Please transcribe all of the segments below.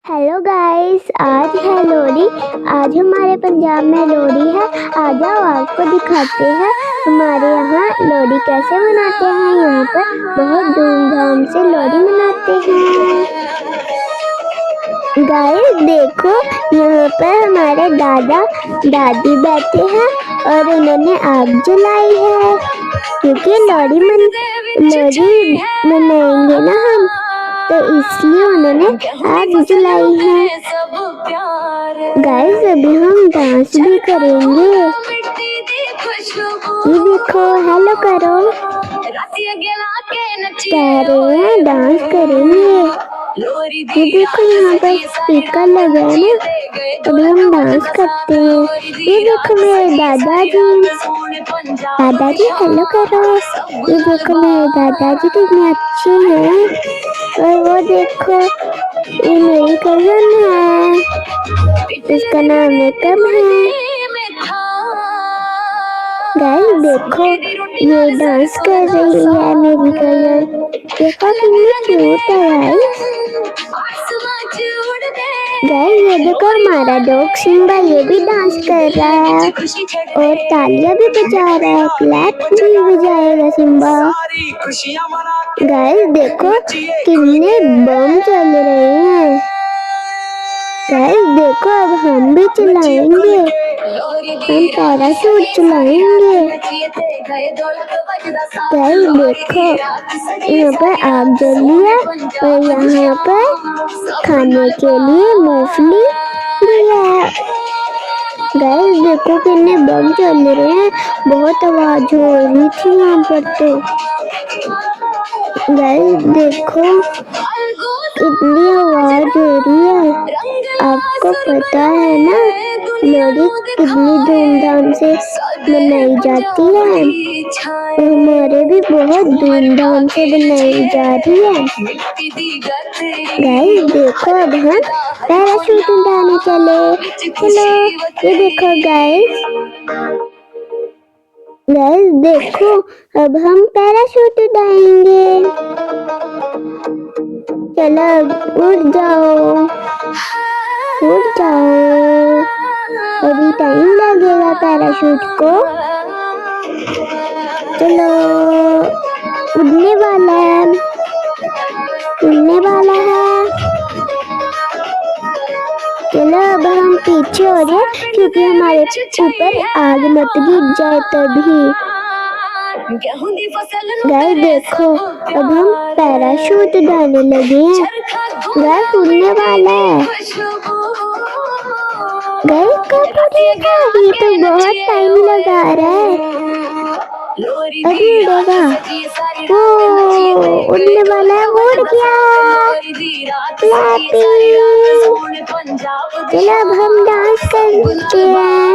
Hello guys, आज है लोहड़ी। आज हमारे पंजाब में लोहड़ी है। आ जाओ आपको दिखाते हैं हमारे यहाँ लोहड़ी कैसे मनाते हैं। यहाँ पर बहुत धूमधाम से लोहड़ी मनाते हैं। गाइस देखो, यहाँ पर हमारे दादा दादी बैठे हैं और उन्होंने आग जलाई है क्योंकि लोहड़ी मनाएंगे ना हम, तो इसलिए उन्होंने आग जलाई है। गाइस अभी हम डांस भी करेंगे। ये देखो, हेलो करो, कह रहे हैं डांस करेंगे। ये देखो, यहाँ पर स्पीकर लगा है ना, अभी हम डांस करते हैं। ये देखो मेरे दादाजी हेलो करो। ये देखो मेरे दादाजी कितने अच्छे हैं। और वो देखो, ये मेरी कजन है, इसका नाम एकम है। गाइस देखो, ये डांस कर रही है मेरी कजन। देखो कितनी क्यूट है गाइस। ये देखो हमारा डॉग सिम्बा, ये भी डांस कर रहा है और तालियां भी बजा रहा है, क्लैप भी बजाएगा सिम्बा। गाइस देखो कितने बम चल रहे हैं। गाइस देखो, अब हम भी चलाएंगे, हम पैराशूट चलाएंगे। गाइस देखो, यहाँ पर आग जली है और यहाँ पर खाने के लिए मूंगफली भी है। गाइस देखो कितने बम चल रहे हैं, बहुत आवाज हो रही थी यहाँ पर। तो गाइस देखो कितनी आवाज हो रही है। आपको पता है ना लोहड़ी कितनी धूमधाम से मनाई जाती है, हमारे भी बहुत धूमधाम से मनाई जा रही है। गाइस देखो, अब हम पैराशूट उड़ाने चलो। ये देखो गाइस देखो, अब हम पैराशूट उड़ाएंगे। चलो उड़ जाओ, उड़ जाओ, अभी टाइम लगेगा पैराशूट को। चलो, उड़ने वाला है, उड़ने वाला है। चलो अब हम पीछे हो रहे हैं क्योंकि हमारे ऊपर आग मत गिर जाए तभी। गाइस देखो, अब हम पैराशूट उड़ाने लगे हैं। गाइस उड़ने वाला है। गाइस कब उड़ेगा? ये तो बहुत टाइम लगा रहा है। अभी उड़ेगा। वो उड़ने वाला है, उड़ गया। चलो अब हम डांस करते हैं।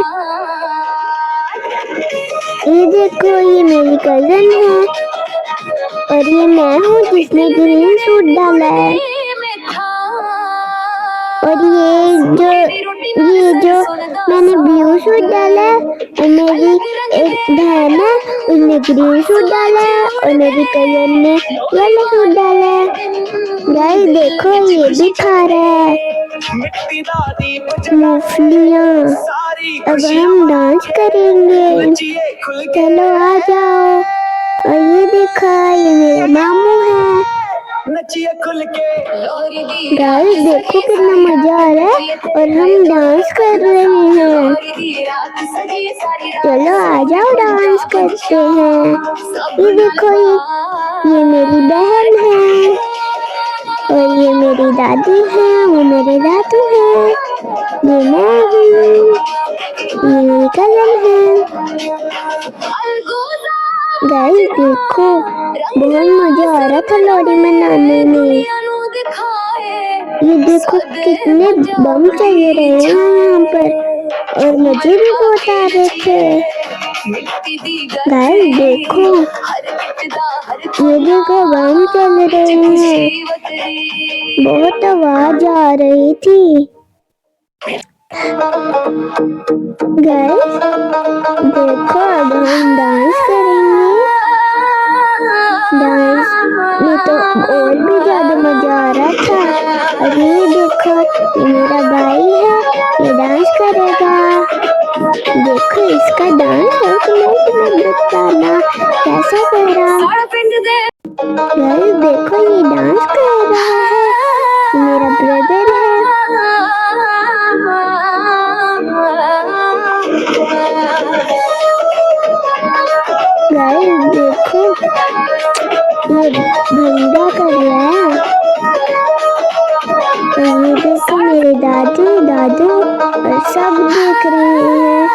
ये देखो, ये मेरी कजन है और ये मैं हूँ जिसने ग्रीन सूट डाला है। और ये जो मैंने ब्लू सूट डाला है, और मेरी एक बहन है उसने ग्रीन सूट डाला है और मेरी कजन ने येलो सूट डाला है। गाइस देखो, ये भी खा रहा है मूंगफलियाँ। अब हम डांस करेंगे, चलो आ जाओ। और ये देखा, ये मेरा मामू है। गाइस देखो कितना मजा आ रहा है और हम डांस कर रहे हैं। चलो आ जाओ डांस करते हैं। ये देखो, ये मेरी बहन है और ये मेरी दादी है, वो मेरे दादू है, ये मैं हूँ, ये मेरी कजन है। गाइस देखो, बहुत मजा आ रहा था लोहड़ी मनाने में। ये देखो कितने बम चल रहे हैं यहाँ पर और मजे भी बहुत आ रहे थे। गाइस देखो, ये देखो बम चल रहे हैं, बहुत आवाज आ रही थी। गाइस देखो, अब हम डांस करेंगे। डांस में तो और भी ज्यादा मजा आ रहा था। और ये देखो, बताना कैसा करा। गाइस देखो ये डांस कर रहा है, मेरा ब्रदर है। गाइस देखो ये भंडा कर रहा है। और ये देखो मेरे दादी दादू और सब देख रहे हैं।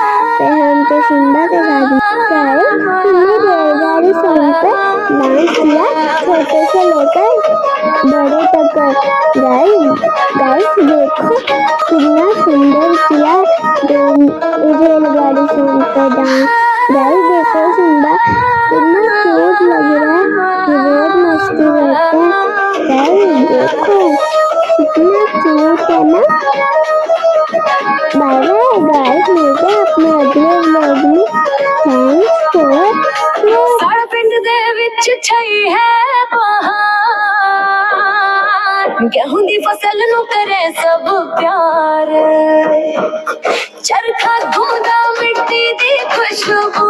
हम तो सिम्बा के साथ हमने रेलगाड़ी सॉन्ग पर डांस किया, छोटे से लेकर बड़े तक। गाइस देखो कितना सुंदर किया रेलगाड़ी सॉन्ग पर डांस। गाइस देखो सिम्बा कितना क्यूट लग रहा है, ये बहुत मस्ती करते हैं। गाइस देखो कितना क्यूट है ना। बाय बाय गाइस, मिलते हैं अपने अगले व्लॉग में। थैंक्स फॉर साढ़े पिंड दे विच छई है बहार, गेहूं दी फसल नु करे सब प्यार, चरखा घुमदा मिट्टी दी खुशबू।